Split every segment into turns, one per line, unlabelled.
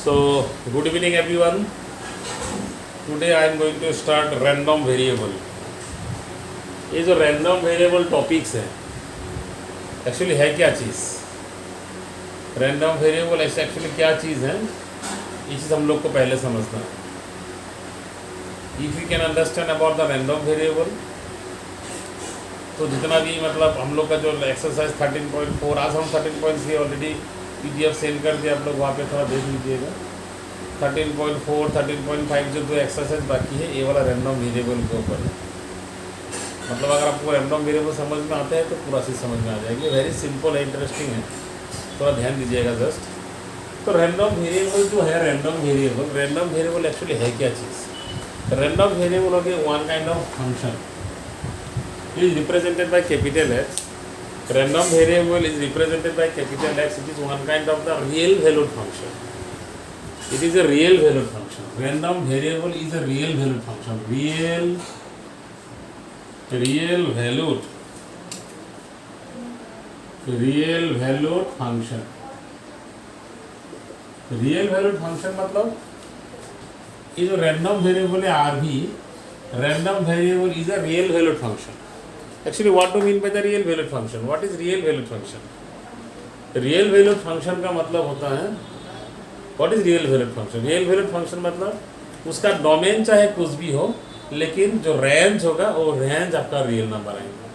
So, good evening everyone. Today I am going to start random variable. ये जो random variable topics है actually है क्या चीज़? Random variable actually क्या चीज़ है, ये चीज़ हम लोग को पहले समझना है. If you can understand about the random variable, तो जितना भी मतलब हम लोग का जो एक्सरसाइज 13.4, आज हम 13.3 ऑलरेडी PDF सेंड कर दिया, आप लोग वहाँ पे थोड़ा देख लीजिएगा. 13.4, 13.5 जो दो एक्सरसाइज बाकी है ये वाला रैंडम वेरिएबल के ऊपर है. मतलब अगर आपको रैंडम वेरिएबल समझ में आता है तो पूरा चीज़ समझ में आ जाएगी. वेरी सिंपल है, इंटरेस्टिंग है, थोड़ा ध्यान दीजिएगा जस्ट. तो रैंडम वेरिएबल जो है, रैंडम वेरिएबल एक्चुअली है क्या चीज़? रैंडम वेरिएबल हो गया one kind of function is represented by capital X. Random variable is represented by capital X. It is one kind of the real valued function. It is a real valued function. Random variable is a real valued function. Real valued function. Real valued function मतलब ये जो random variable है R भी, random variable is a real valued function. Actually, what do you mean by the real valued function? What is real valued function? Real valued function का मतलब होता है, what is real valued function? Real valued function मतलब उसका domain चाहे कुछ भी हो, लेकिन जो रेंज होगा वो रेंज आपका रियल नंबर आएगा.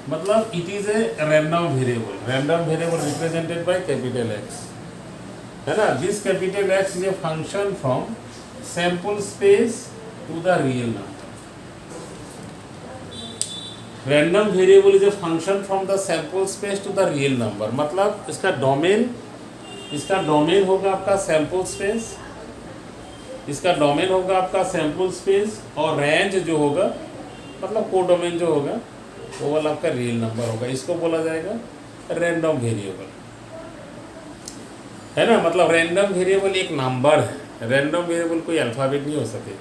मतलब it is a random variable represented by capital X, है ना. This capital X is a function from sample space to the real number. Random variable is a function from the sample space to the real number. मतलब इसका domain होगा आपका sample space, और range जो होगा मतलब कोडोमेन जो होगा वो वाला आपका रियल नंबर होगा. इसको बोला जाएगा रैंडम वेरिएबल, है ना. मतलब रैंडम वेरिएबल एक नंबर है. रैंडम वेरिएबल कोई अल्फ़ाबेट नहीं हो सके.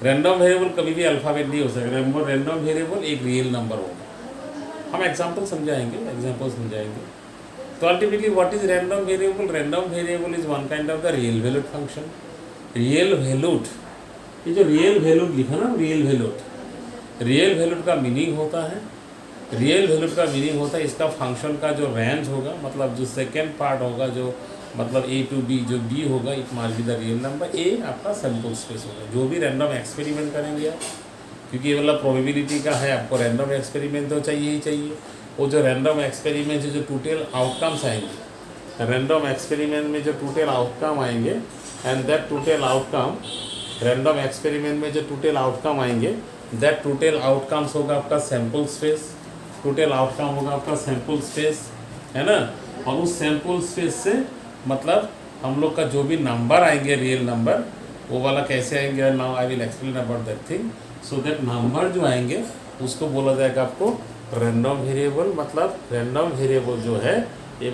रैंडम वेरिएबल कभी भी अल्फ़ाबेट नहीं हो सके. रैंडम वेरिएबल एक रियल नंबर होगा. हम एग्जांपल समझाएंगे. तो ultimately what is random variable? Random variable is one kind of the real valued function. Real valued, ये जो रियल वैल्यूड लिखा ना, रियल वैल्यूड का मीनिंग होता है, इसका फंक्शन का जो रेंज होगा, मतलब जो सेकेंड पार्ट होगा, जो मतलब A to B, जो B होगा it must be the real number. A आपका सैंपल स्पेस होगा. जो भी रैंडम एक्सपेरिमेंट करेंगे आप, क्योंकि ये मतलब प्रोबेबिलिटी का है, आपको रैंडम एक्सपेरिमेंट तो चाहिए ही चाहिए. वो जो रैंडम एक्सपेरिमेंट से जो टोटल आउटकम्स आएंगे, रैंडम एक्सपेरिमेंट में जो टोटल आउटकम आएंगे, and that total outcome, random experiment में जो टोटल आउटकम आएंगे, दैट टोटल आउटकम्स होगा आपका सैंपल स्पेस. है ना. और उस सैंपल स्पेस से मतलब हम लोग का जो भी नंबर आएंगे, रियल नंबर, वो वाला कैसे आएंगे, now I will explain about that thing. So that number जो आएंगे उसको बोला जाएगा आपको रैंडम वेरिएबल. मतलब रैंडम वेरिएबल जो है ये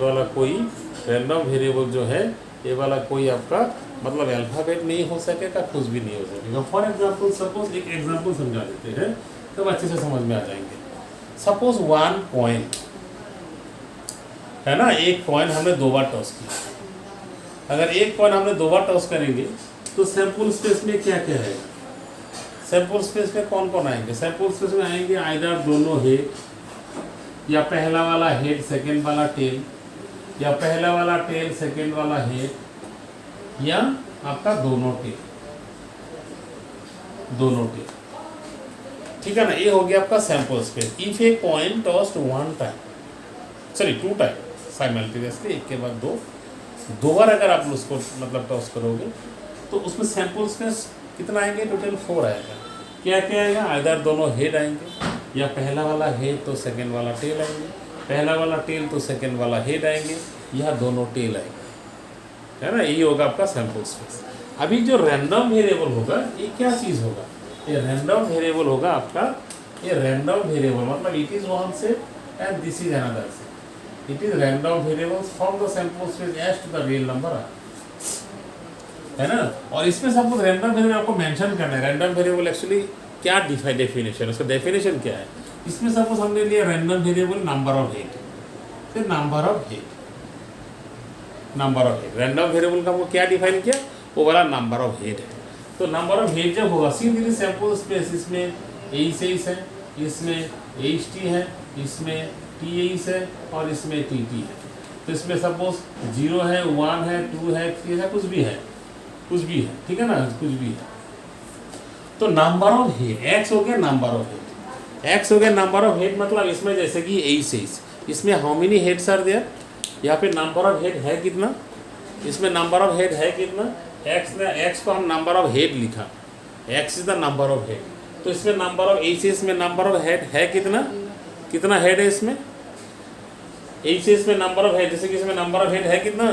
वाला कोई आपका मतलब अल्फ़ाबेट नहीं हो सकेगा, कुछ भी नहीं हो सकेगा. फॉर एग्जाम्पल, सपोज एक एग्जाम्पल समझा देते हैं तब अच्छे से समझ में आ जाएंगे. सपोज 1 कॉइन है ना, एक कॉइन हमने 2 बार टॉस किया. अगर एक कॉइन हमने 2 बार टॉस करेंगे तो सैंपल स्पेस में क्या क्या है? सैंपल स्पेस में कौन कौन आएंगे? सैंपल स्पेस में आएंगे आइदर दोनों हेड, या पहला वाला हेड सेकंड वाला टेल, या पहला वाला टेल सेकंड वाला हेड, या आपका दोनों टेल. ठीक है ना. ये हो गया आपका sample space. If a coin tossed 2 time simultaneously, एक के बाद दो बार अगर आप उसको मतलब टॉस करोगे तो उसमें सैंपल स्पेस कितना आएंगे? टोटल 4 आएगा. क्या आएगा? आइदर दोनों हेड आएंगे, या पहला वाला हेड तो सेकंड वाला टेल आएंगे, पहला वाला टेल तो सेकंड वाला हेड आएंगे, या दोनों टेल आएंगे, है ना. यही होगा आपका सैंपल स्पेस. अभी जो रैंडम वेरिएबल होगा ये क्या चीज़ होगा? ये रैंडम वेरिएबल होगा आपका. ये रैंडम वेरिएबल मतलब it is one set and this is another set. It is random variables from the sample space as to the real number, है ना. और इसमें सपोज रैंडम वेरिएबल आपको मेंशन करना है. रैंडम वेरिएबल एक्चुअली क्या definition, उसका डेफिनेशन क्या है? इसमें सपोज हमने लिया random variable number of head, number of head. Random variable का हमको क्या डिफाइन किया, वो वाला नंबर ऑफ हेड है। तो नंबर ऑफ हेड जब होगा सीधे सैंपल स्पेस, इसमें एच है, इसमें एच टी है, इसमें टी एच है और इसमें टी टी है। तो इसमें सपोज 0 है, 1 है, 2 है, 3 है, कुछ भी है, कुछ भी है, ठीक है ना, कुछ भी है। तो नंबर ऑफ हेड एक्स हो गया नंबर ऑफ हेड, एक्स हो गया नंबर ऑफ हेड। मतलब इसमें जैसे कि एच, इसमें how many heads are there, यहाँ पे नंबर ऑफ हेड है कितना, इसमें नंबर ऑफ हेड है कितना, एक्स ने एक्स को हम नंबर ऑफ हेड लिखा, x is the number of head. तो इसमें नंबर ऑफ एच, इसमें नंबर ऑफ हेड है कितना, कितना हेड है इसमें, एच में नंबर ऑफ हेड, जैसे कि इसमें नंबर ऑफ हेड है कितना,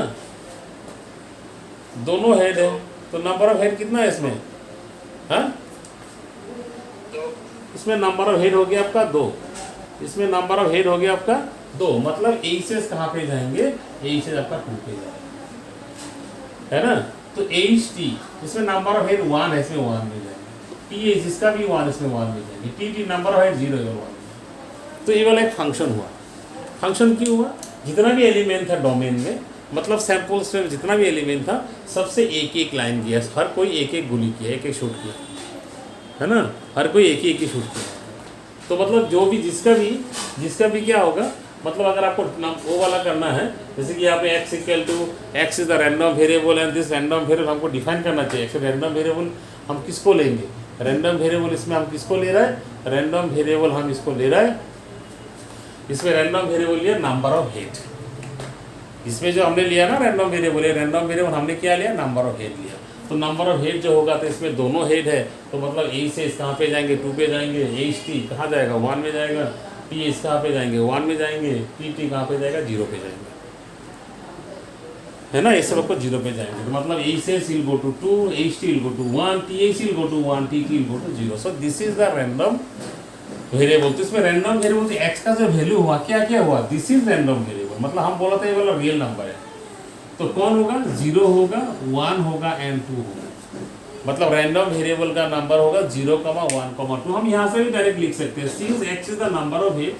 दोनों हेड है। तो नंबर ऑफ हेड कितना है इसमें, हाँ, इसमें नंबर ऑफ हेड हो गया आपका 2, इसमें नंबर ऑफ हेड हो गया आपका 2। मतलब एच कहाँ पे जाएंगे, एच आपका 2 पे जाएंगे, है ना। तो एच टी इसमें नंबर ऑफ हेड 1 है, इसमें 1 में जाएंगे, टी एच इसका भी 1, इसमें 1 में जाएंगे, T T number of head 0 है 1। तो ये वाला एक फंक्शन हुआ। फंक्शन क्यों हुआ, जितना भी एलिमेंट था डोमेन में, मतलब सैंपल्स में जितना भी एलिमेंट था सबसे एक एक लाइन किया, हर कोई एक एक गोली किया, एक एक शूट किया, है ना, हर कोई एक ही शूट किया। तो मतलब जो भी जिसका भी क्या होगा, मतलब अगर आपको वो वाला करना है, जैसे कि यहाँ पे x equal to X is the random variable and this random variable हमको डिफाइन करना चाहिए। एक्चुअली रैंडम वेरिएबल हम किसको लेंगे, रैंडम वेरिएबल इसमें हम किसको ले रहे हैं, रैंडम वेरिएबल हम इसको ले रहे हैं, इसमें रैंडम वेरिएबल लिया नंबर ऑफ हेड। इसमें जो हमने लिया ना रैंडम वेरिएबल, रैंडम वेरिएबल हमने क्या लिया, नंबर ऑफ हेड लिया। तो नंबर ऑफ हेड जो होगा, तो इसमें दोनों हेड है, तो मतलब ए से कहाँ पे जाएंगे, 2 पे जाएंगे, एच टी कहाँ जाएगा 1 में जाएगा, टी एच कहाँ पे जाएंगे 1 में जाएंगे, टी टी कहाँ पे जाएगा 0 पे जाएंगे, है ना, ये सब आपको 0 पे जाएंगे। तो मतलब H S will go to 2, H T will go to 1, T H will go to 1, T T will go to 0। So this is the random variable. तो इसमें रैंडम वेरिएबल एक्स का जो वैल्यू हुआ, क्या क्या हुआ, दिस इज रैंडम वेरिएबल। मतलब हम बोला था ये वाला रियल नंबर है, तो कौन होगा, 0 होगा, 1 होगा एंड 2 होगा। मतलब रैंडम वेरिएबल का नंबर होगा 0, 1, 2। हम यहाँ से भी डायरेक्ट लिख सकते हैं, since x is the number of head,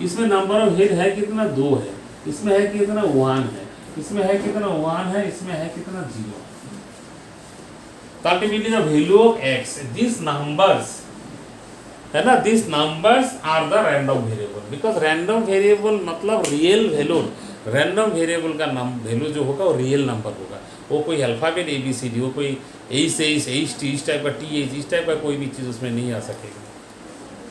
इसमें नंबर ऑफ हेड है कितना, 2 है, इसमें है कितना 1 है, इसमें है कितना 1 है, इसमें है कितना 0। तो ultimately the value of X, this numbers, है ना, this numbers are the random variable. Because random variable मतलब रियल वैल्यू, रैंडम वेरिएबल का वैल्यू जो होगा वो रियल नंबर होगा। वो कोई अल्फ़ाबेट ABCD, वो कोई एच टी इस टाइप का, टी एच इस टाइप का कोई भी चीज़ उसमें नहीं आ सकेगा,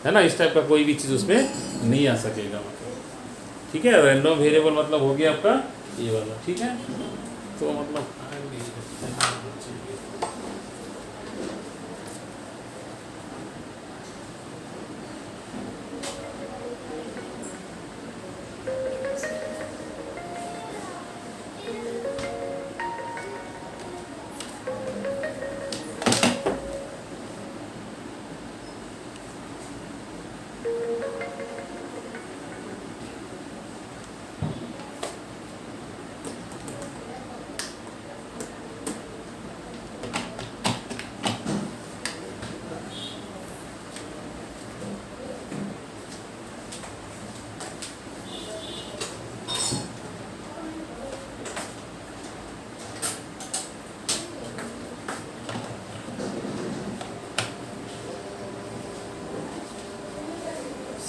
है ना, इस टाइप का कोई भी चीज़ उसमें नहीं आ सकेगा। मतलब ठीक है, रैंडम वेरिएबल मतलब हो गया आपका ये वाला, ठीक है। तो मतलब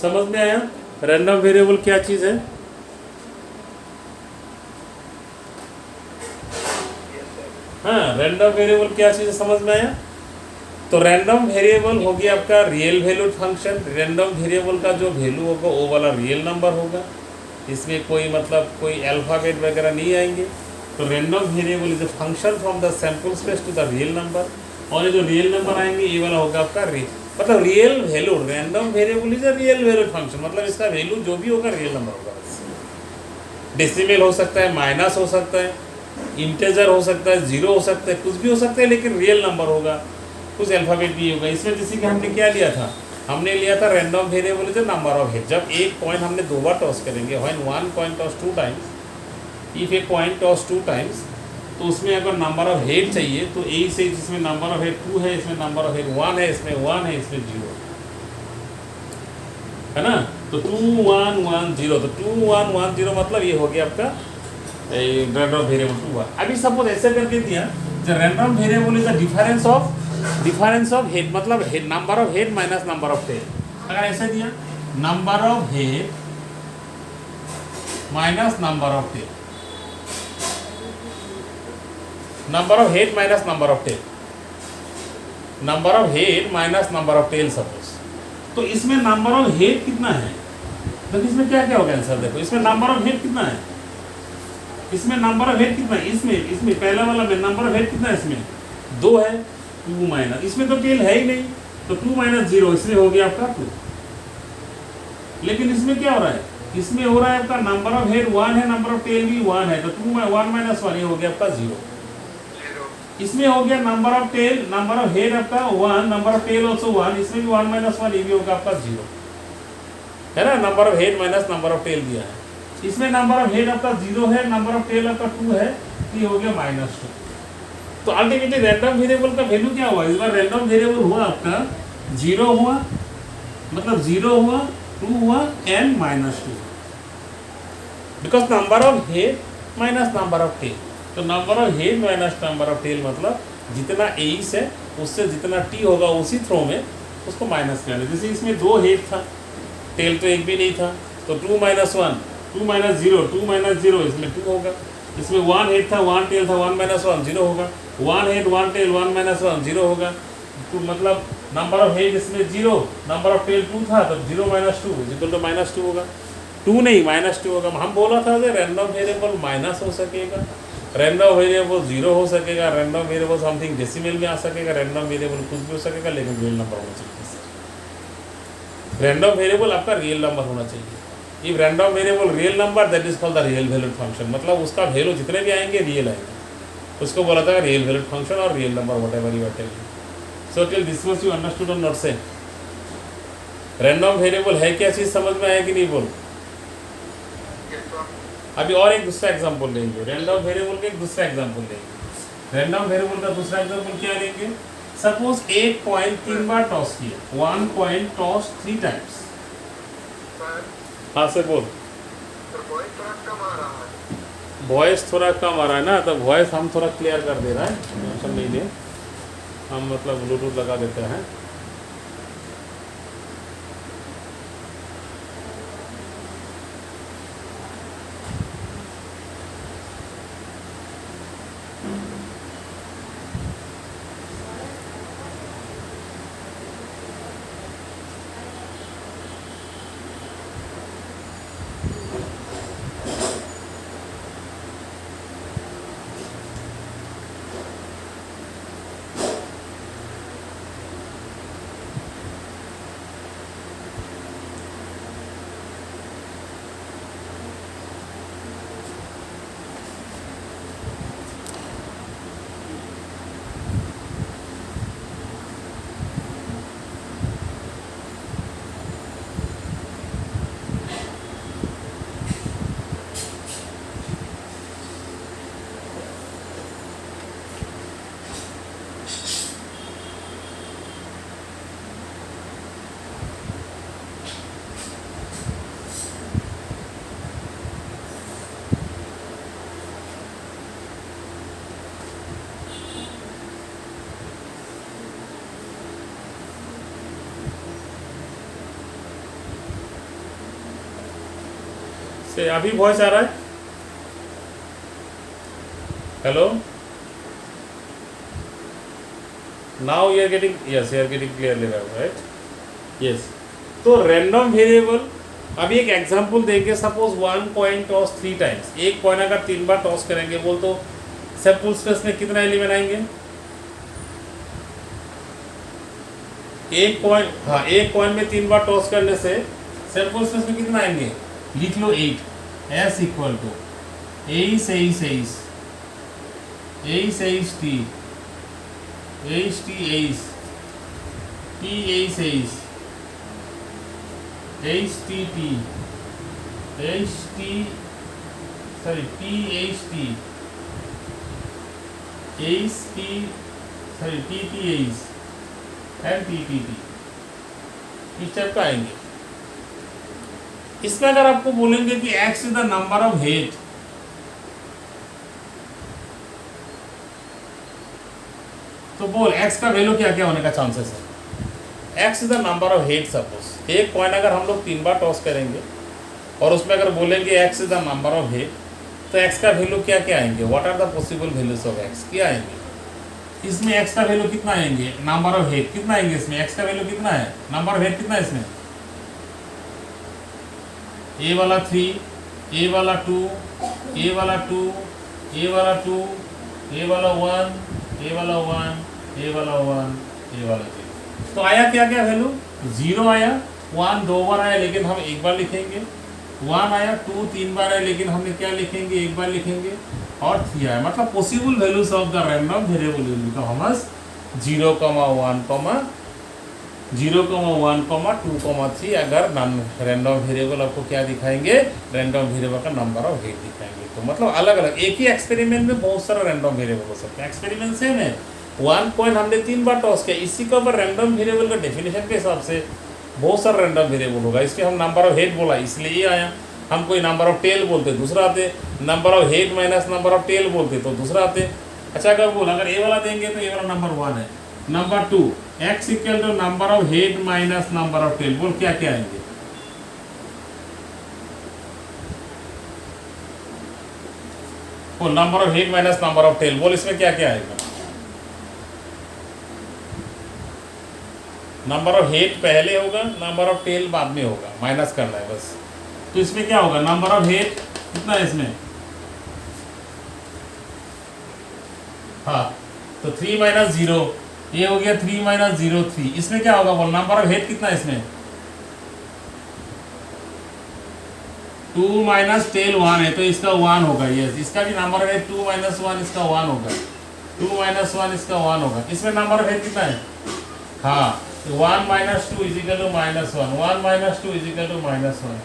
समझ में आया रैंडम वेरिएबल क्या चीज़ है। हाँ, रैंडम वेरिएबल क्या चीज़ है समझ में आया। तो रैंडम वेरिएबल हो गया आपका real valued function. Random variable का जो वैल्यू होगा वो वाला रियल नंबर होगा, इसमें कोई मतलब कोई अल्फ़ाबेट वगैरह नहीं आएंगे। तो random variable is a function from the sample space to the real number, और ये जो रियल नंबर आएंगे ये वाला होगा आपका मतलब real value. Random variable is a real valued function, मतलब इसका वैल्यू जो भी होगा रियल नंबर होगा। डेसिमल हो सकता है, माइनस हो सकता है, इंटेजर हो सकता है, 0 हो सकता है, कुछ भी हो सकता है, लेकिन रियल नंबर होगा, कुछ अल्फ़ाबेट भी होगा। इसमें जैसे कि हमने क्या लिया था, हमने लिया था random variable is the number of head. जब एक पॉइंट हमने 2 बार टॉस करेंगे, when 1 point toss 2 times, if A point toss 2 times, तो उसमें अगर नंबर ऑफ हेड चाहिए तो ए से, जिसमें नंबर ऑफ हेड 2 है, इसमें नंबर ऑफ हेड 1 है, इसमें 1 है, इसमें 0 है ना। तो 2 1 1 0, तो 2 1 1 0 मतलब ये हो गया आपका रैंडम वेरिएबल टू हुआ। अभी सपोज ऐसे करके दिया, the random variable is the difference of head, मतलब head number of head minus number of tail. अगर ऐसे दिया number of head minus number of tail, number of head minus number of tail, number of head minus number of tail suppose, तो इसमें number of head कितना है, तो इसमें क्या क्या होगा आंसर देखो, इसमें नंबर ऑफ हेड कितना है, इसमें नंबर ऑफ हेड कितना है, इसमें पहला वाला में नंबर ऑफ हेड कितना है, इसमें 2 है, 2 माइनस, इसमें तो टेल है ही नहीं, तो 2 माइनस 0 इसमें हो गया आपका 2। लेकिन इसमें क्या हो रहा है, इसमें हो रहा है आपका नंबर ऑफ हेड 1 है, नंबर ऑफ टेल भी 1 है, तो 2 1 माइनस 1 ये हो गया आपका 0। इसमें हो गया number of tail, number of head आपका 1, नंबर ऑफ टेल आल्सो 1, इसमें भी 1 माइनस 1 ये भी होगा आपका 0, है ना। Number of head minus number of tail दिया है, इसमें नंबर ऑफ हेड आपका 0 है, नंबर ऑफ टेल आपका 2 है, ये हो गया -2। तो अल्टीमेटली रैंडम वेरिएबल का वैल्यू क्या हुआ, इस बार रैंडम वेरिएबल हुआ आपका 0 हुआ, मतलब 0 हुआ, 2 हुआ and -2, because number of head minus number of tail. तो number of head minus number of tail मतलब जितना एस है उससे जितना टी होगा उसी थ्रो में उसको माइनस करना। जैसे इसमें 2 हेड था, टेल तो एक भी नहीं था, तो 2 माइनस 1, 2 माइनस 0, 2 माइनस 0 इसमें 2 होगा। इसमें 1 हेड था, 1 टेल था, 1 माइनस 1 0 होगा, 1 हेड 1 टेल 1 माइनस 1 0 होगा। तो मतलब नंबर ऑफ हेड इसमें 0, नंबर ऑफ टेल 2 था, तो 0 माइनस 2 इक्वल टू -2 होगा, 2 नहीं -2 होगा। हम बोला था कि रैंडम वेरिएबल माइनस हो सकेगा, रैंडम वेरिएबल 0 हो सकेगा, रैंडम वेरिएबल समथिंग डेसिमल में आ सकेगा, रैंडम वेरिएबल कुछ भी हो सकेगा, लेकिन रियल नंबर होना चाहिए। रैंडम वेरिएबल आपका रियल नंबर होना चाहिए। If random variable real number that is called the real valued function, मतलब उसका वैल्यू जितने भी आएंगे रियल आएंगे, उसको बोला था रियल वैल्यूड फंक्शन और real number whatever you are telling. So till this much you understood और नॉट से। रैंडम वेरिएबल है क्या चीज़ समझ में आया कि नहीं बोल। अभी और एक दूसरा एग्जांपल लेंगे, रैंडम वेरिएबल का एक दूसरा एग्जांपल लेंगे। रैंडम वेरिएबल का दूसरा एग्जांपल क्या लेंगे, सपोज एक कॉइन 3 बार टॉस किया, 1 कॉइन टॉस 3 टाइम्स। हाँ से बोल। वॉइस थोड़ा कम आ रहा है ना, तो वॉइस हम थोड़ा क्लियर कर दे रहा है, टेंशन नहीं ले, हम मतलब ब्लूटूथ लगा देते हैं। से अभी वॉइस आ रहा है, hello, now you are getting, yes you are getting clearly right, yes. तो रैंडम वेरिएबल, अभी एक एग्जांपल देंगे, सपोज 1 कॉइन टॉस 3 टाइम्स, एक कॉइन अगर 3 बार टॉस करेंगे बोल तो सैंपल स्पेस में कितना एलिमेंट आएंगे, एक कॉइन, हाँ एक कॉइन में 3 बार टॉस करने से सैंपल स्पेस में कितना आएंगे, लिख लो 8, S equal to 8 8 8 8 8 T 8 T 8 T 8 8 H T T H T sorry T H T H T sorry T T H and T T T, इस टाइप का आएंगे। इसमें अगर आपको बोलेंगे कि x is the number of head, तो बोल एक्स का वैल्यू क्या क्या होने का चांसेस है। X is the number of head. Suppose एक कॉइन अगर हम लोग 3 बार टॉस करेंगे और उसमें अगर बोलेंगे X is the number of head, तो एक्स का वैल्यू क्या क्या आएंगे, what are the possible values of X, क्या आएंगे इसमें। एक्स का वैल्यू कितना आएंगे, नंबर ऑफ हेड कितना आएंगे इसमें, एक्स का वैल्यू कितना है, नंबर ऑफ हेड कितना है इसमें, ए वाला 3, ए वाला 2, ए वाला 2, ए वाला 2, ए वाला 1, ए वाला 1, ए वाला 1, ए वाला 0। तो आया क्या क्या वैल्यू, 0 आया, 1 2 बार आया लेकिन हम एक बार लिखेंगे, 1 आया, 2 3 बार आया लेकिन हमने क्या लिखेंगे, एक बार लिखेंगे, और 3 आया। मतलब possible values of the random variable will become हमस 0, 1, 0, 1, 2, 3। अगर नॉन रैंडम वेरिएबल आपको क्या दिखाएंगे, रैंडम वेरिएबल का नंबर ऑफ हेड दिखाएंगे। तो मतलब अलग अलग एक ही एक्सपेरिमेंट में बहुत सारा रैंडम वेरिएबल हो सकते हैं। एक्सपेरिमेंट सेम है, 1 कॉइन हमने 3 बार टॉस किया, इसी के ऊपर रैंडम वेरिएबल का डेफिनेशन के हिसाब से बहुत सारा रैंडम वेरिएबल होगा। इसलिए हम नंबर ऑफ हेड बोला इसलिए ये आया। हम कोई नंबर ऑफ टेल बोलते दूसरा आते, number of head minus number of tail बोलते तो दूसरा आते। अच्छा अगर बोला अगर ए वाला देंगे तो ए वाला नंबर 1 है। Number 2 X equal to number of head minus number of tail, बोल क्या क्या आएंगे, बोल number of head minus number of tail, बोल इसमें क्या क्या आएगा। नंबर ऑफ हेड पहले होगा, नंबर ऑफ टेल बाद में होगा, माइनस करना है बस। तो इसमें क्या होगा, नंबर ऑफ हेड कितना है इसमें, हाँ तो 3 माइनस 0, ये हो गया 3 माइनस 0 3। इसमें क्या होगा, बोल नंबर ऑफ हेड कितना है इसमें, 2 माइनस टेल 1 है तो इसका 1 होगा। ये इसका भी नंबर ऑफ हेड 2 माइनस 1 इसका 1 होगा, 2 माइनस 1 इसका 1 होगा। इसमें नंबर ऑफ हेड कितना है, हाँ 1 minus 2 is equal to minus 1, 1 minus 2 is equal to minus 1,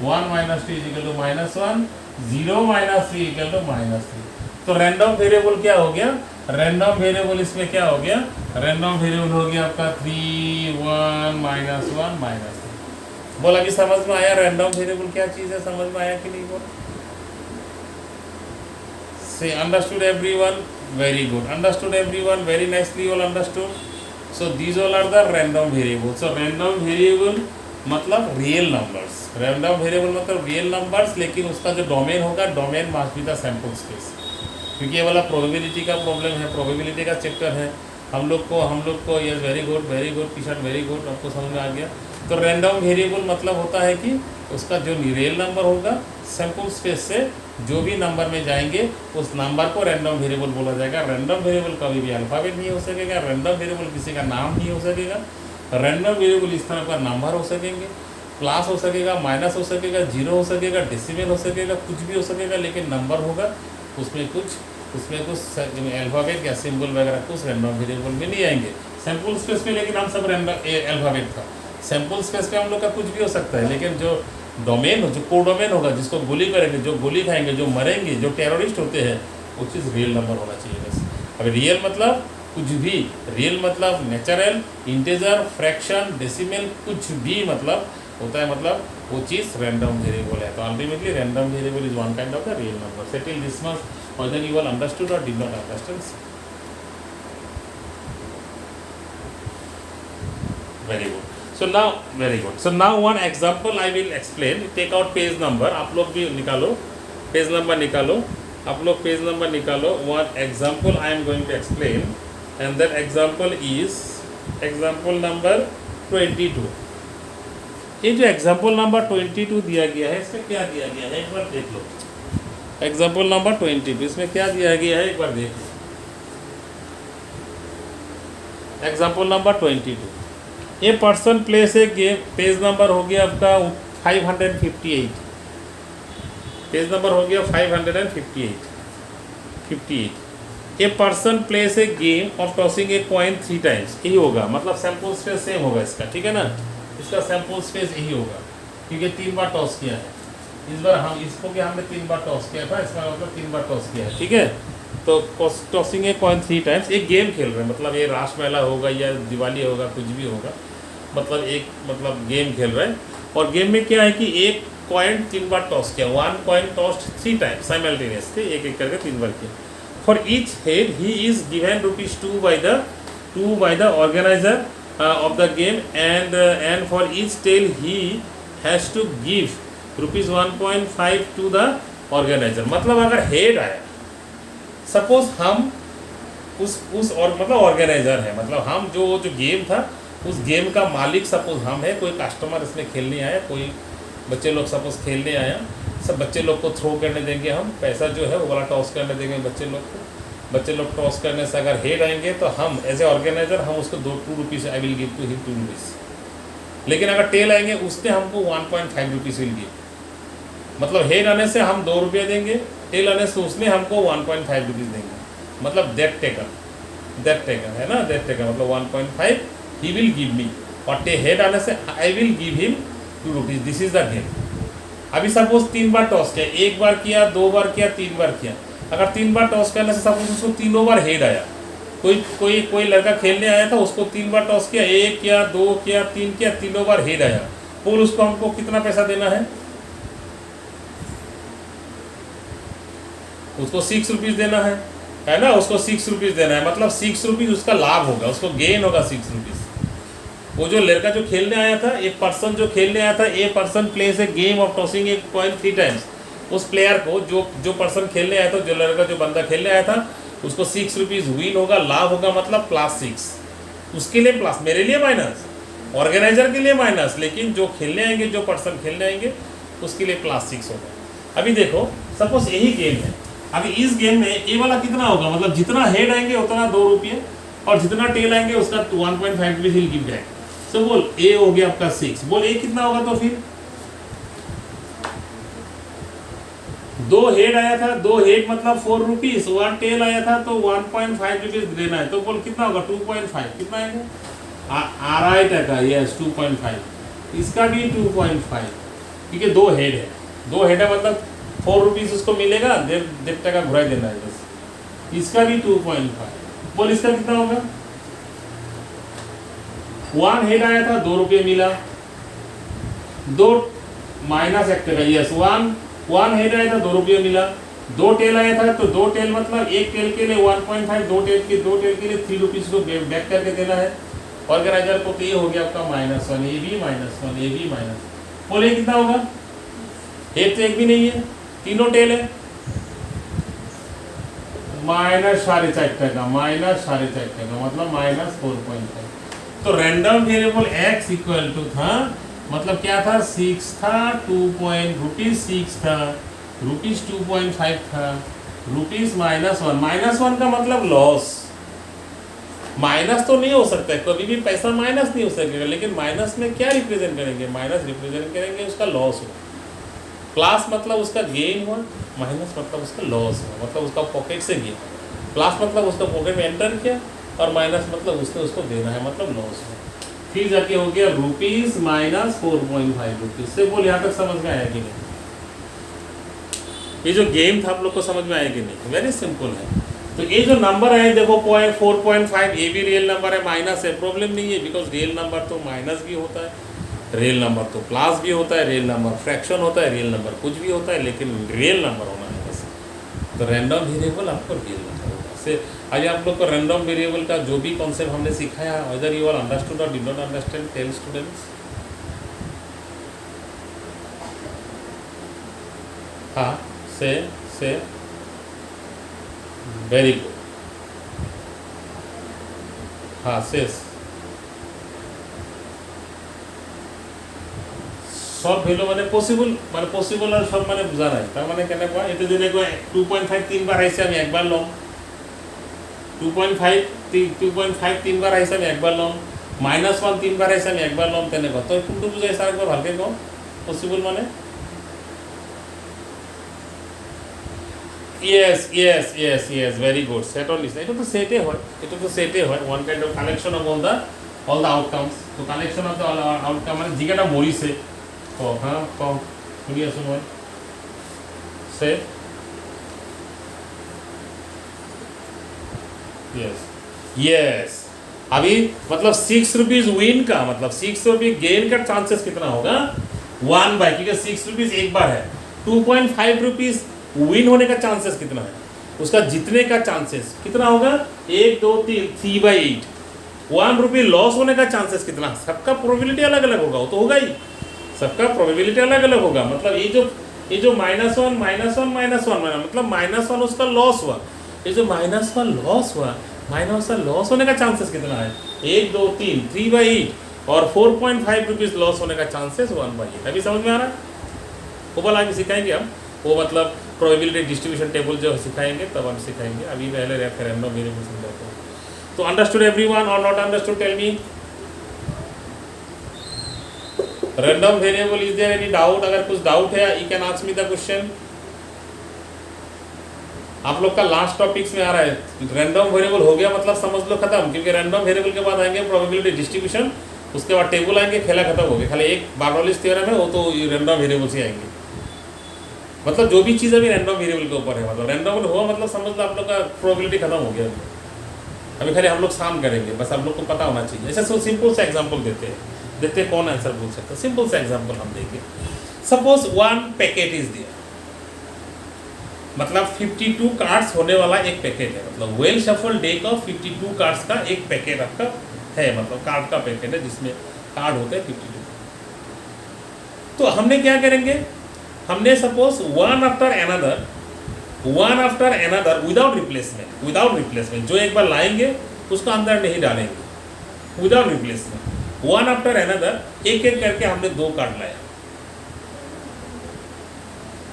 1 minus 2 is equal to minus 1, 0 minus 3 equal to minus 3। तो रैंडम वेरिएबल क्या हो गया, रैंडम वेरिएबल इसमें क्या हो गया, रैंडम वेरिएबल हो गया आपका 3 1 माइनस 1 माइनस 3। बोल अभी समझ में आया रैंडम वेरिएबल क्या चीज है, समझ में आया कि नहीं बोल। Say understood everyone, very good, understood everyone, very nicely all understood. So these all are the random variable. So random variable मतलब रियल नंबर्स, रैंडम वेरिएबल मतलब रियल नंबर्स, लेकिन उसका जो डोमेन होगा, domain must be the sample space. क्योंकि ये वाला probability का प्रॉब्लम है, प्रोबेबिलिटी का चैप्टर है हम लोग को ये very good Kishan, very good, आपको समझ में आ गया। तो रैंडम वेरिएबल मतलब होता है कि उसका जो रियल नंबर होगा सैंपल स्पेस से जो भी नंबर में जाएंगे उस नंबर को रैंडम वेरिएबल बोला जाएगा। रैंडम वेरिएबल कभी भी अल्फ़ाबेट नहीं हो सकेगा, रैंडम वेरिएबल किसी का नाम नहीं हो सकेगा, रैंडम वेरिएबल इस तरह का नंबर हो सकेंगे, प्लस हो सकेगा, माइनस हो सकेगा, जीरो हो सकेगा, डेसिमल हो सकेगा, कुछ भी हो सकेगा, लेकिन नंबर होगा उसमें कुछ अल्फ़ाबेट या सिंबल वगैरह कुछ रैंडम वेरिएबल में नहीं आएंगे। सैंपल स्पेस में लेकिन हम सब रैंडम अल्फ़ाबेट था, सैंपल स्पेस पे हम लोग का कुछ भी हो सकता है, लेकिन जो डोमेन जो कोडोमेन होगा, जिसको गोली करेंगे, जो गोली खाएंगे, जो मरेंगे, जो टेररिस्ट होते हैं, वो चीज़ रियल नंबर होना चाहिए बस। अब रियल मतलब कुछ भी, रियल मतलब नेचुरल, इंटीजर, फ्रैक्शन, डेसिमल, कुछ भी मतलब होता है, मतलब वो चीज़ रैंडम वेरिएबल है। तो ultimately random variable is one kind of the real number. Settle this much whether you all understood or did not understand. Very good. So now one example I will explain. Take out page number. आप लोग भी निकालो page number, निकालो आप लोग page number निकालो। One example I am going to explain, and that example is example number 22. ये जो example number 22 दिया गया है, इसमें क्या दिया गया है एक बार देख लो। एग्जाम्पल नंबर 22, इसमें क्या दिया गया है एक बार देख लो। एग्जाम्पल नंबर 22, ये person place a game, page number हो गया आपका 558, पेज नंबर हो गया 558। A person place a game of tossing a coin 3 times, यही होगा, मतलब सैंपल स्पेस सेम होगा इसका, ठीक है ना, इसका सैंपल स्पेस यही होगा क्योंकि 3 बार टॉस किया है। इस बार हम इसको भी हमने 3 बार टॉस किया था, इसका मतलब 3 बार टॉस किया है, ठीक है। तो टॉसिंग ए कॉइन 3 टाइम्स, एक गेम खेल रहे हैं, मतलब ये रास मेला होगा या दिवाली होगा, कुछ भी होगा, मतलब एक मतलब गेम खेल रहे हैं। और गेम में क्या है कि एक कॉइन 3 बार टॉस किया, 1 कॉइन टॉस्ड 3 टाइम्स साइमल्टेनियसली, एक एक करके 3 बार किया। For each head he is given ₹2 by the 2 by the organizer of the game, and for each tail he has to give rupees 1.5 to the organizer. मतलब अगर head आया, suppose हम उस और मतलब ऑर्गेनाइजर है, मतलब हम जो गेम था उस गेम का मालिक सपोज हम है, कोई कस्टमर इसमें खेलने आया, कोई बच्चे लोग सपोज खेलने आया, सब बच्चे लोग को थ्रो करने देंगे हम, पैसा जो है वो वाला टॉस करने देंगे बच्चे लोग को। बच्चे लोग टॉस करने से अगर हेड आएंगे तो हम एज ए ऑर्गेनाइजर हम उसको 2 rupees I will give to him 2 rupees. लेकिन अगर टेल आएंगे उसने हमको 1.5 रुपीज़ विल गिव। मतलब हेड आने से हम 2 रुपये देंगे, टेल आने से उसने हमको 1.5 रुपीज़ देंगे। मतलब दैट टेकर है ना, दैट टेकर मतलब 1.5 ही विल गिव मी, और हेड आने से आई will give him 2 rupees. This is the game. अभी सपोज 3 बार टॉस किया, 1 बार किया, 2 बार किया, 3 बार किया। अगर 3 बार टॉस करने से सपोज उसको 3 बार हेड आया, कोई लड़का खेलने आया था, उसको 3 बार टॉस किया, 1 किया, 2 किया, 3 किया, 3 बार हेड आया, फिर उसको हमको कितना पैसा देना है? उसको 6 रुपीज़ देना है ना, उसको 6 रुपीज़ देना है। मतलब 6 रुपीज़ उसका लाभ होगा, उसको गेन होगा 6 रुपीज़। वो जो लड़का जो खेलने आया था, एक पर्सन जो खेलने आया था, a person place a game of tossing a coin 3 times. उस प्लेयर को जो पर्सन खेलने आया था, जो लड़का जो बंदा खेलने आया था, उसको 6 रुपीज़ विन होगा, लाभ होगा, मतलब +6। उसके लिए प्लस, मेरे लिए माइनस, ऑर्गेनाइजर के लिए माइनस, लेकिन जो खेलने आएंगे, जो पर्सन खेलने आएंगे उसके लिए +6 होगा। अभी देखो सपोज यही गेम है, अभी इस गेम में ए वाला कितना होगा? मतलब जितना हेड आएंगे उतना 2 रुपये, और जितना टेल आएंगे उसका 1.5 रुपीज़ विल गिव बैक। तो बोल ए हो गया आपका 6, बोल ए कितना होगा? तो फिर 2 हेड आया था, 2 हेड मतलब 4 रुपीज़, 1 टेल आया था तो 1.5 रुपीज़ देना है। तो बोल कितना होगा? 2.5। कितना आएगा? आराई टका, यस 2.5। इसका भी 2.5, क्योंकि 2 हेड है, 2 हेड है मतलब 4 रुपीज़ उसको मिलेगा, 1.5 टका घुराई देना है बस। इसका भी 2.5। बोल इसका कितना होगा? 1 हेड आया था, 2 रुपये मिला, 2 माइनस 1 टका, यस 1 हेड आया था, 2 रुपये मिला, 2 टेल आया था तो 2 टेल मतलब 1 टेल के लिए 1.5, 2 टेल के लिए 3 रुपीज़ को बैक करके देना है ऑर्गेनाइजर को। तो ये हो गया आपका -1, ये भी -1, ये भी माइनस। बोले कितना होगा? हेड तो एक भी नहीं है, तीनों टेल है, -4.5 टका, -4.5 टका मतलब -4.5। तो random variable x equal to था, मतलब क्या था? 6 था, ₹6 था, ₹2.5 था, -1 का मतलब लॉस। माइनस तो नहीं हो सकता है, कभी भी पैसा माइनस नहीं हो सकेगा, लेकिन माइनस में क्या रिप्रेजेंट करेंगे? माइनस रिप्रेजेंट करेंगे उसका लॉस हो। प्लस मतलब उसका गेन हुआ, माइनस मतलब उसका लॉस हुआ, मतलब उसका पॉकेट से गया। प्लस मतलब उसका पॉकेट में एंटर किया, और माइनस मतलब उसने उसको देना है, मतलब लॉस हुआ। फिर जाके हो गया रुपीज़ -4.5 रुपीज़ से। बोल यहाँ तक समझ में आया कि नहीं? ये जो गेम था आप लोग को समझ में आया कि नहीं? वेरी सिंपल है। तो ये जो नंबर है देखो 4.5, ये भी रियल नंबर है, माइनस है, प्रॉब्लम नहीं है, बिकॉज रियल नंबर तो माइनस भी होता है, रियल नंबर तो प्लस भी होता है, रियल नंबर फ्रैक्शन होता है, रियल नंबर कुछ भी होता है, लेकिन रियल नंबर होना है बस। तो रैंडम वेरिएबल आपको रियल नंबर होगा। से आज आप लोग को रैंडम वेरिएबल का जो भी कॉन्सेप्ट हमने सिखाया, वेदर यू आर अंडरस्टूड और did not understand, tell students. हाँ, से वेरी गुड। हाँ शेष सब ভ্যালু মানে পসিবল আর সব মানে বোঝা নাই। তার মানে কেনেকুৱা এইটো যেনেকুৱা 2.5 তিনবাৰ আহিছে আমি একবাৰ ল'ম, 2.5 তিনবাৰ আহিছে আমি একবাৰ ল'ম, -1 তিনবাৰ আহিছে আমি একবাৰ ল'ম, তেনেকুৱা। তই কোনটো বুজাইছা একবাৰ ভালকৈ কওঁ? পসিবল মানে yes very good, set on list। এটা তো সেটে হয়, এটা তো সেটে হয়, one kind of collection of all the outcomes। তো কালেকশন অফ the outcome মানে জিগাটা মরিছে हाँ कौन सुनिए सुनो से यस अभी मतलब 6 रुपीज विन का मतलब 6 रुपीज गेन का चांसेस कितना होगा? 1 बाय, क्योंकि 6 रुपीज एक बार है। 2.5 रुपीज विन होने का चांसेस कितना है? उसका जीतने का चांसेस कितना होगा? 1 2 3 3/8। 1 रुपये लॉस होने का चांसेस कितना, सबका प्रोबेबिलिटी अलग अलग होगा, वो तो होगा ही, सबका प्रोबेबिलिटी अलग अलग होगा। मतलब ये जो -1 मतलब -1 उसका लॉस हुआ, ये जो -1 लॉस हुआ, -1 लॉस होने का चांसेस कितना है, 1 2 3 3/8 और 4.5 रुपीज़ लॉस होने का चांसेस 1/8। अभी समझ में आ रहा है? वो वाला अभी सिखाएंगे हम, वो मतलब प्रोबेबिलिटी डिस्ट्रीब्यूशन टेबल जो सिखाएंगे तब हम सिखाएंगे, अभी पहले रैंडम वेरिएबल समझाते हैं। तो अंडरस्टूड एवरीवन और not understood, tell me. Random variable, is there any doubt? अगर कुछ डाउट है you can ask me the question. आप लोग का लास्ट टॉपिक्स में आ रहा है, रैंडम वेरिएबल हो गया मतलब समझ लो खत्म, क्योंकि रैंडम वेरिएबल के बाद आएंगे प्रोबेबिलिटी डिस्ट्रीब्यूशन, उसके बाद टेबल आएंगे, खेला खत्म हो गया। खाली एक बार्नौलीज थ्योरम है, वो तो रैंडम वेरिएबल से आएंगे। मतलब जो भी चीज़ अभी रैंडम वेरिएबल के ऊपर है, मतलब रैंडम हुआ मतलब समझ लो आप लोग का प्रोबेबिलिटी खत्म हो गया। अभी खाली हम लोग शाम करेंगे, बस आप लोग को पता होना चाहिए। ऐसा सो सिंपल सा एग्जांपल देते हैं, कौन आंसर बोल सकता है। सिंपल सा एग्जांपल हम देंगे। सपोज 1 पैकेट इज दिया, मतलब 52 कार्ड्स होने वाला एक पैकेट है, मतलब well shuffle deck of 52 cards का एक पैकेट आपका है, मतलब कार्ड का पैकेट है जिसमें कार्ड होते हैं 52। तो हमने क्या करेंगे, हमने suppose one after another without replacement, जो एक बार लाएंगे उसको अंदर नहीं डालेंगे, without replacement one after another एक एक करके हमने 2 कार्ड लाया,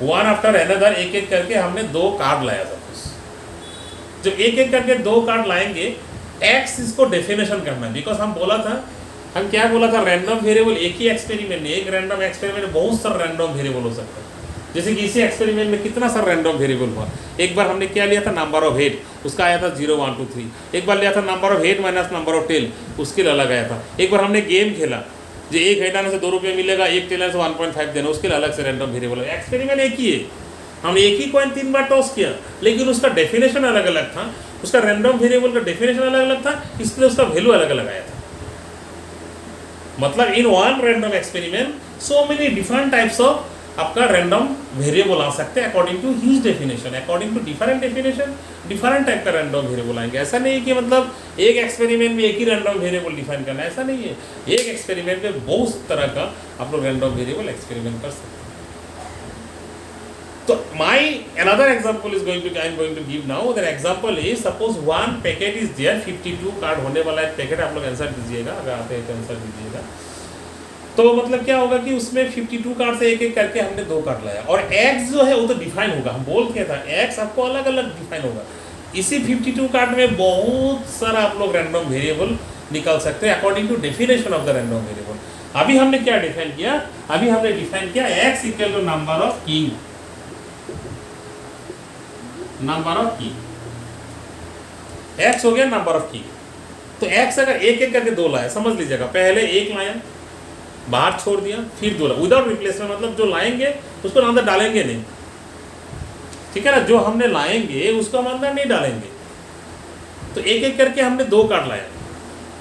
वन आफ्टर एनदर एक एक करके हमने 2 कार्ड लाया। सपोज जब एक एक करके 2 कार्ड लाएंगे, एक्स इसको डेफिनेशन करना है, बिकॉज हम क्या बोला था, रैंडम वेरिएबल एक ही एक्सपेरिमेंट में, एक रैंडम एक्सपेरिमेंट में बहुत सारा रैंडम वेरिएबल हो सकता है। जैसे कि इसी एक्सपेरिमेंट में कितना सारा रैंडम वेरिएबल हुआ। एक बार हमने क्या लिया था, नंबर ऑफ हेड, उसका आया था 0 1 2 3। एक बार लिया था number of head minus number of tail, उसके लिए अलग आया था। एक बार हमने गेम खेला, जो एक हेड आने से 2 रुपये मिलेगा, एक टेल आने से 1.5 देना, उसके लिए अलग से रैंडम वेरिएबल है। एक्सपेरिमेंट एक ही है, हमने एक ही कॉइन 3 बार टॉस किया, लेकिन उसका डेफिनेशन अलग अलग था, उसका रैंडम वेरिएबल का डेफिनेशन अलग अलग था, इसलिए उसका वैल्यू अलग अलग आया था। मतलब in one random experiment so many different types of आपका रैंडम वेरिएबल आ सकते हैं according to his definition, according to different definition different type का रैंडम वेरिएबल आएंगे। ऐसा नहीं है कि मतलब एक एक्सपेरिमेंट में एक ही रैंडम वेरिएबल डिफाइन करना, ऐसा नहीं है। एक एक्सपेरिमेंट में बहुत तरह का आप लोग रैंडम वेरिएबल एक्सपेरिमेंट कर सकते हैं। तो another example is I am going to give now. The example is suppose one packet is there, 52 card होने वाला एक पैकेट, आप लोग आंसर दीजिएगा, अगर आते हैं तो आंसर दीजिएगा। तो मतलब क्या होगा कि उसमें 52 कार्ड से एक एक करके हमने 2 कार्ड लाया, और x जो है वो तो डिफाइन होगा, हम बोल के था x आपको अलग अलग डिफाइन होगा। इसी 52 कार्ड में बहुत सारा आप लोग रैंडम वेरिएबल निकाल सकते हैं according to definition of the random variable. अभी हमने क्या डिफाइन किया, अभी हमने डिफाइन किया x equal to number of king, number of की, x हो गया नंबर ऑफ की। तो x अगर एक एक करके 2 लाया, समझ लीजिएगा, पहले 1 लाया, बाहर छोड़ दिया, फिर 2 लाया विदाउट रिप्लेसमेंट, मतलब जो लाएंगे उसको अंदर डालेंगे नहीं, ठीक है ना, जो हमने लाएंगे उसको हम अंदर नहीं डालेंगे। तो एक एक करके हमने 2 कार्ड लाया,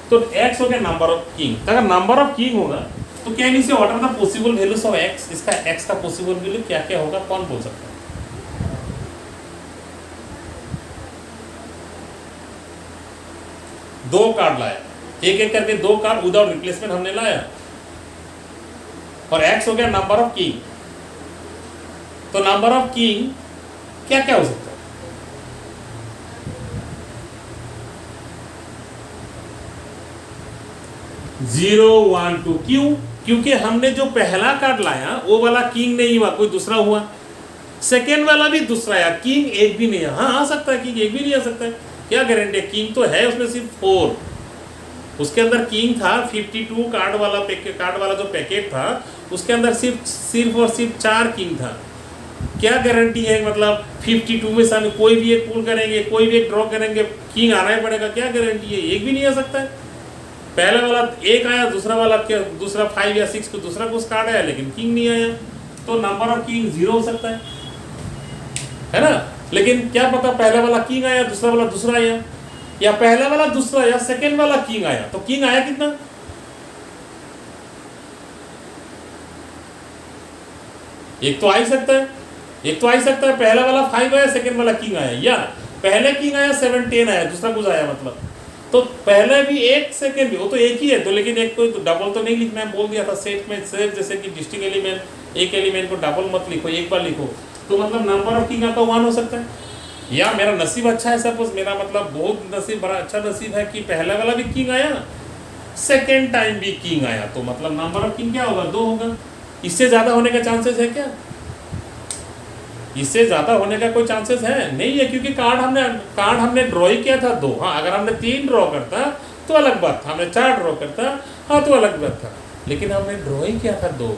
तो x हो गया नंबर ऑफ किंग। अगर नंबर ऑफ किंग होगा तो can you say what are the possible values of x, इसका x का पॉसिबल वैल्यू क्या क्या होगा, कौन बोल सकता है? 2 कार्ड लाया, एक एक करके 2 कार्ड विदाउट रिप्लेसमेंट हमने लाया, और x हो गया नंबर ऑफ किंग। तो नंबर ऑफ किंग क्या क्या हो सकता है? 0 1 2। क्यों? क्योंकि हमने जो पहला कार्ड लाया वो वाला किंग नहीं हुआ, कोई दूसरा हुआ। सेकेंड वाला भी दूसरा आया, किंग एक भी नहीं है। हाँ आ सकता है, किंग एक भी नहीं आ सकता है, क्या गारंटी है? किंग तो है उसमें सिर्फ 4, उसके अंदर किंग था 52 कार्ड वाला जो पैकेट था उसके अंदर सिर्फ और सिर्फ 4 किंग था। क्या गारंटी है? मतलब 52 में से हम कोई भी एक पुल करेंगे, कोई भी एक ड्रॉ करेंगे, किंग आना ही पड़ेगा, क्या गारंटी है? एक भी नहीं आ सकता है। पहला वाला 1 आया, दूसरा 5 या 6 को दूसरा कुछ कार्ड आया, लेकिन किंग नहीं आया, तो नंबर ऑफ किंग 0 हो सकता है ना। लेकिन क्या पता पहला वाला किंग आया, दूसरा वाला दूसरा आया, या पहला वाला दूसरा या सेकेंड वाला किंग आया, तो किंग आया कितना? एक तो आ ही सकता है, पहला वाला 5 आया, सेकेंड वाला किंग आया, या पहले किंग आया 7 10 आया, दूसरा कुछ आया, मतलब तो पहले भी एक सेकेंड भी, वो तो एक ही है तो, लेकिन एक कोई तो डबल तो नहीं लिखना है, बोल दिया था सेट में सेट, जैसे कि डिस्टिंग एलिमेंट, एक एलिमेंट को डबल मत लिखो, एक बार लिखो, तो मतलब नंबर ऑफ किंग आपका 1 हो सकता है। या मेरा नसीब अच्छा है, सपोज मेरा मतलब बहुत नसीब बड़ा अच्छा नसीब है कि पहला वाला भी किंग आया, सेकेंड टाइम भी किंग आया, तो मतलब नंबर ऑफ किंग क्या होगा, 2 होगा। इससे ज़्यादा होने का चांसेस है क्या? इससे ज़्यादा होने का कोई चांसेस है नहीं है, क्योंकि कार्ड हमने ड्रॉ ही किया था 2। हाँ, अगर हमने 3 ड्रॉ करता तो अलग बात था, हमने 4 ड्रॉ करता हाँ तो अलग बात था, लेकिन हमने ड्रॉ ही किया था 2,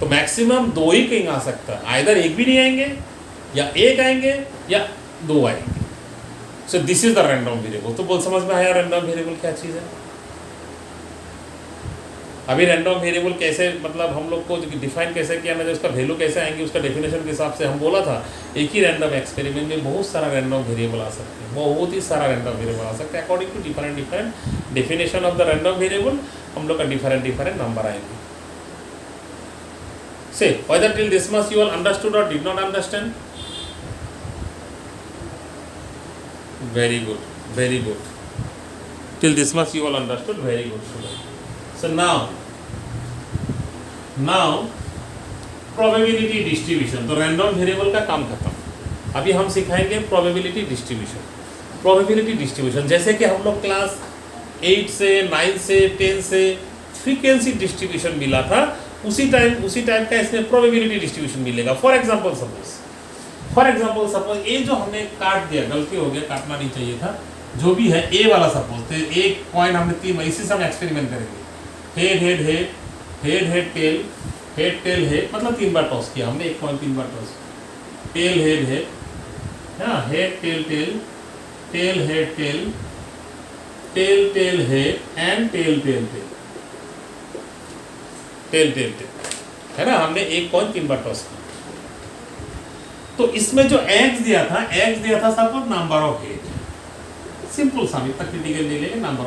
तो मैक्सिमम 2 ही किंग आ सकता है, आइदर एक भी नहीं आएंगे या एक आएंगे या 2 आएंगे। सो this is the random variable. तो बोल समझ में आया रैंडम वेरिएबल क्या चीज़ है? अभी रैंडम वेरिएबल कैसे, मतलब हम लोग को डिफाइन कैसे किया ना, उसका वैल्यू कैसे आएंगे, उसका डेफिनेशन के हिसाब से हम बोला था एक ही रैंडम एक्सपेरिमेंट में बहुत सारा रैंडम वेरिएबल आ सकते हैं, बहुत ही सारा रैंडम वेरिएबल आ सकते हैं। According to different definition of the random variable हम लोग का डिफरेंट नंबर आएंगे। से whether till this much you all understood or did not understand? Very good. Till this much you all understood, very good student. So now probability distribution, तो random variable का काम खत्म। अभी हम सिखाएंगे probability distribution। जैसे कि हम लोग क्लास 8 से 9 से 10 से फ्रीक्वेंसी डिस्ट्रीब्यूशन मिला था, उसी टाइप का इसमें प्रोबेबिलिटी डिस्ट्रीब्यूशन मिलेगा। फॉर एग्जांपल सपोज ये जो हमने काट दिया, गलती हो गया, काटना नहीं चाहिए था, जो भी है ए वाला सपोज, तो एक पॉइंट हमने 3, इसी से हम एक्सपेरिमेंट करेंगे। हेड टेल हेड, मतलब 3 बार टॉस किया हमने, एक पॉइंट 3 बार टॉस, टेल हेड हाँ, head tail tail, tail head tail, tail tail head and tail tail tail, tail tail tail, है ना, हमने एक पॉइंट 3 बार टॉस किया। तो इसमें जो एक्स दिया था suppose number of head, simple सा, इतना क्रिटिकल नहीं लेंगे, नंबर